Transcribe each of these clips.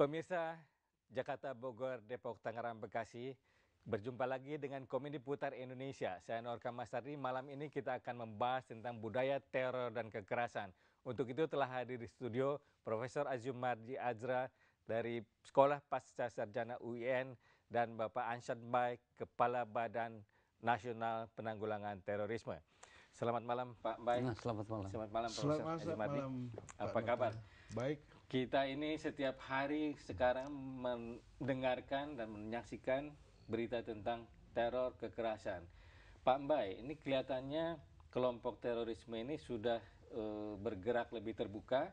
Pemirsa Jakarta, Bogor, Depok, Tangerang, Bekasi, berjumpa lagi dengan Komedi Putar Indonesia. Saya Norka Masardi. Malam ini kita akan membahas tentang budaya teror dan kekerasan. Untuk itu telah hadir di studio Profesor Azumardi Azra dari Sekolah Pasca Sarjana UIN dan Bapak Ansyad Baik, Kepala Badan Nasional Penanggulangan Terorisme. Selamat malam Pak Baik. Nah, selamat malam. Selamat malam Selamat Profesor Azumardi. malam, Apa Pak kabar? Nota. Baik. Kita ini setiap hari sekarang mendengarkan dan menyaksikan berita tentang teror kekerasan. Pak Mbay, ini kelihatannya kelompok terorisme ini sudah bergerak lebih terbuka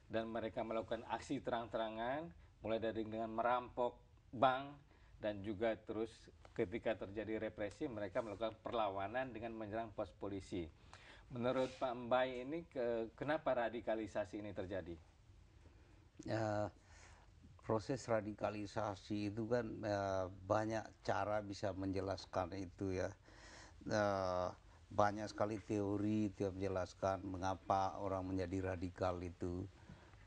dan mereka melakukan aksi terang-terangan, mulai dari dengan merampok bank dan juga terus ketika terjadi represi mereka melakukan perlawanan dengan menyerang pos polisi. Menurut Pak Mbay ini kenapa radikalisasi ini terjadi? Proses radikalisasi itu kan banyak cara bisa menjelaskan itu ya. Banyak sekali teori yang menjelaskan mengapa orang menjadi radikal itu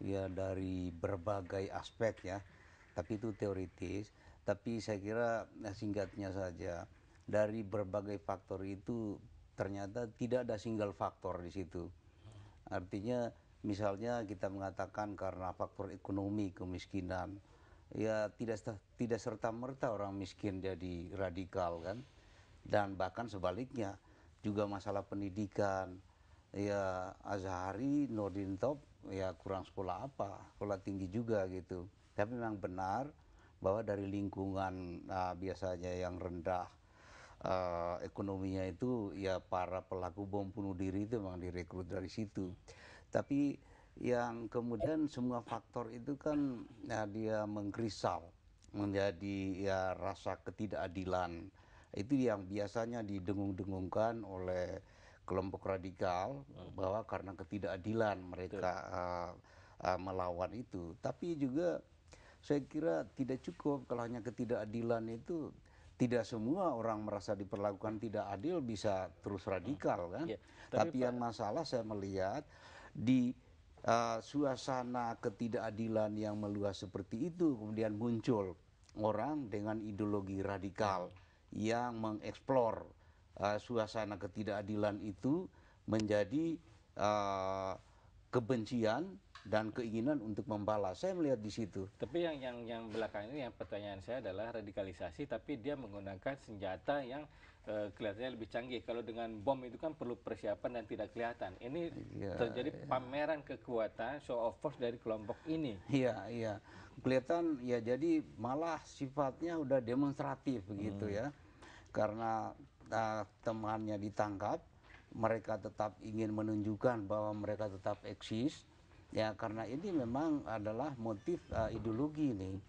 ya dari berbagai aspek ya. Tapi itu teoritis. Tapi saya kira singkatnya saja dari berbagai faktor itu ternyata tidak ada single faktor di situ. Artinya misalnya kita mengatakan karena faktor ekonomi, kemiskinan, ya tidak serta-merta orang miskin jadi radikal kan. Dan bahkan sebaliknya juga masalah pendidikan, ya Azhari, Nurdin Top, ya kurang sekolah apa, sekolah tinggi juga gitu. Tapi memang benar bahwa dari lingkungan biasanya yang rendah, ekonominya itu ya para pelaku bom bunuh diri itu memang direkrut dari situ. Tapi yang kemudian semua faktor itu kan ya, dia mengkrisal menjadi ya rasa ketidakadilan. Itu yang biasanya didengung-dengungkan oleh kelompok radikal bahwa karena ketidakadilan mereka melawan itu. Tapi juga saya kira tidak cukup kalau hanya ketidakadilan itu. Tidak semua orang merasa diperlakukan tidak adil bisa terus radikal kan. Ya, tapi yang masalah saya melihat di suasana ketidakadilan yang meluas seperti itu kemudian muncul orang dengan ideologi radikal yang mengeksplor suasana ketidakadilan itu menjadi kebencian dan keinginan untuk membalas. Saya melihat di situ. Tapi yang belakang ini yang pertanyaan saya adalah radikalisasi, tapi dia menggunakan senjata yang kelihatannya lebih canggih. Kalau dengan bom itu kan perlu persiapan dan tidak kelihatan. Ini terjadi pameran kekuatan, show of force dari kelompok ini. Iya. Kelihatan ya jadi malah sifatnya udah demonstratif begitu ya. Karena temannya ditangkap, mereka tetap ingin menunjukkan bahwa mereka tetap eksis. Ya karena ini memang adalah motif ideologi ini.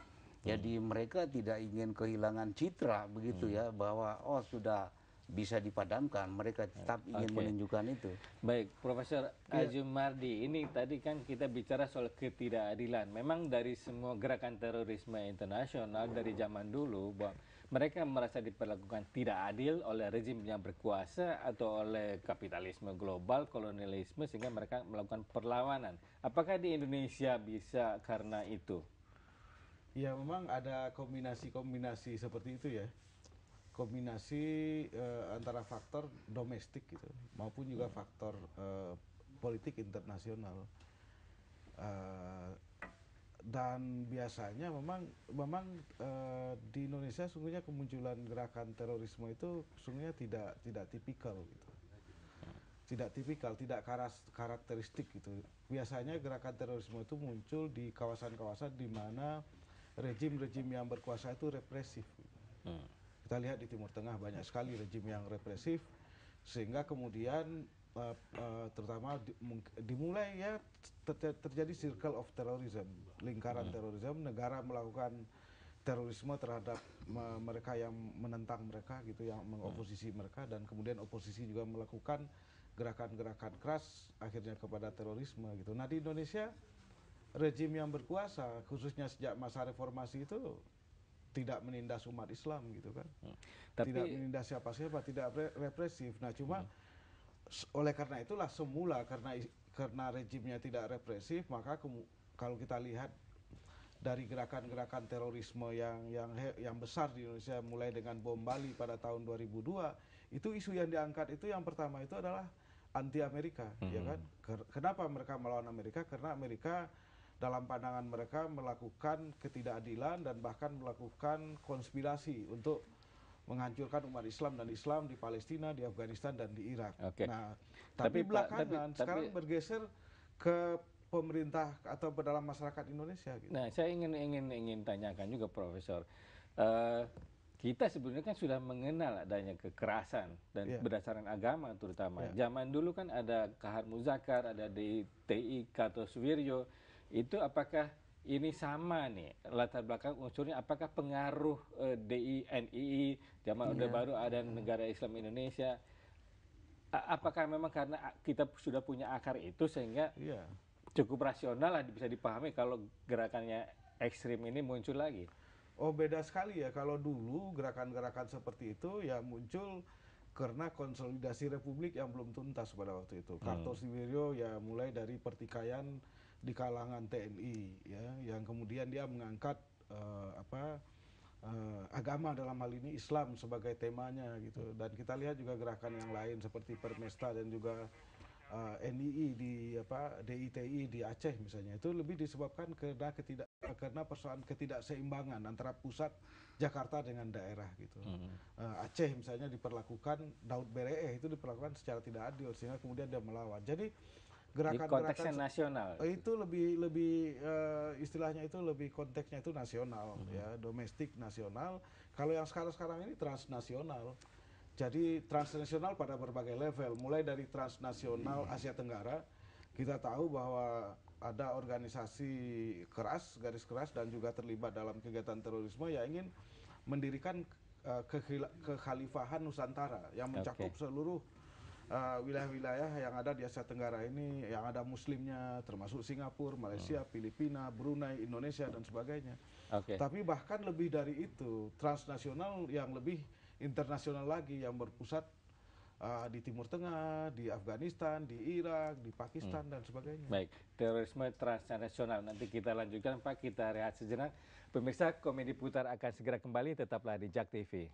Jadi mereka tidak ingin kehilangan citra begitu ya bahwa sudah bisa dipadamkan. Mereka tetap ingin menunjukkan itu. Baik, Profesor Azumardi, ini tadi kan kita bicara soal ketidakadilan. Memang dari semua gerakan terorisme internasional dari zaman dulu bahwa mereka merasa diperlakukan tidak adil oleh rezim yang berkuasa atau oleh kapitalisme global, kolonialisme, sehingga mereka melakukan perlawanan. Apakah di Indonesia bisa karena itu? Ya memang ada kombinasi-kombinasi seperti itu ya. Kombinasi antara faktor domestik gitu maupun juga faktor politik internasional. Dan biasanya memang di Indonesia sungguhnya kemunculan gerakan terorisme itu sungguhnya tidak tipikal gitu. Tidak tipikal, tidak karakteristik gitu. Biasanya gerakan terorisme itu muncul di kawasan-kawasan di mana rejim-rejim yang berkuasa itu represif. Kita lihat di Timur Tengah banyak sekali rejim yang represif, sehingga kemudian terutama dimulai ya terjadi circle of terrorism, lingkaran terorisme, negara melakukan terorisme terhadap mereka yang menentang mereka gitu, yang mengoposisi mereka, dan kemudian oposisi juga melakukan gerakan-gerakan keras akhirnya kepada terorisme gitu. Nah di Indonesia rejim yang berkuasa khususnya sejak masa reformasi itu tidak menindas umat Islam gitu kan, tidak menindas siapa-siapa, tidak represif. Nah cuma oleh karena itulah semula karena rejimnya tidak represif, maka kalau kita lihat dari gerakan-gerakan terorisme yang besar di Indonesia, mulai dengan bom Bali pada tahun 2002, itu isu yang diangkat itu yang pertama itu adalah anti Amerika, ya kan? Kenapa mereka melawan Amerika? Karena Amerika dalam pandangan mereka melakukan ketidakadilan dan bahkan melakukan konspirasi untuk menghancurkan umat Islam dan Islam di Palestina, di Afghanistan dan di Irak. Oke. Nah, tapi belakangan sekarang bergeser ke pemerintah atau ke dalam masyarakat Indonesia. Gitu. Nah, saya ingin tanyakan juga, Profesor. Kita sebenarnya kan sudah mengenal adanya kekerasan dan berdasarkan agama terutama. Zaman dulu kan ada Kahar Muzakar, ada DTI Kartosuwiryo. Itu apakah ini sama nih latar belakang unsurnya? Apakah pengaruh NII zaman Orde Baru ada negara Islam Indonesia? Apakah memang karena kita sudah punya akar itu sehingga cukup rasional lah bisa dipahami kalau gerakannya ekstrim ini muncul lagi? Oh, beda sekali ya. Kalau dulu gerakan-gerakan seperti itu ya muncul karena konsolidasi republik yang belum tuntas pada waktu itu. Kartosuwiryo ya mulai dari pertikaian di kalangan TNI ya, yang kemudian dia mengangkat agama, dalam hal ini Islam sebagai temanya gitu. Dan kita lihat juga gerakan yang lain seperti Permesta dan juga NII DITI di Aceh misalnya, itu lebih disebabkan karena persoalan ketidakseimbangan antara pusat Jakarta dengan daerah gitu. Aceh misalnya diperlakukan, Daud Beree itu diperlakukan secara tidak adil sehingga kemudian dia melawan. Jadi gerakan-gerakan konteksnya nasional itu lebih istilahnya itu lebih konteksnya itu nasional ya, domestik nasional. Kalau yang sekarang ini transnasional. Jadi transnasional pada berbagai level, mulai dari transnasional Asia Tenggara. Kita tahu bahwa ada organisasi garis keras dan juga terlibat dalam kegiatan terorisme yang ingin mendirikan kekhalifahan Nusantara yang mencakup seluruh wilayah-wilayah yang ada di Asia Tenggara ini, yang ada muslimnya, termasuk Singapura, Malaysia, Filipina, Brunei, Indonesia dan sebagainya. Tapi bahkan lebih dari itu, transnasional yang lebih internasional lagi, yang berpusat di Timur Tengah, di Afghanistan, di Irak, di Pakistan dan sebagainya. Baik, terorisme transnasional. Nanti kita lanjutkan, Pak. Kita rehat sejenak. Pemirsa, Komedi Putar akan segera kembali. Tetaplah di JAK TV.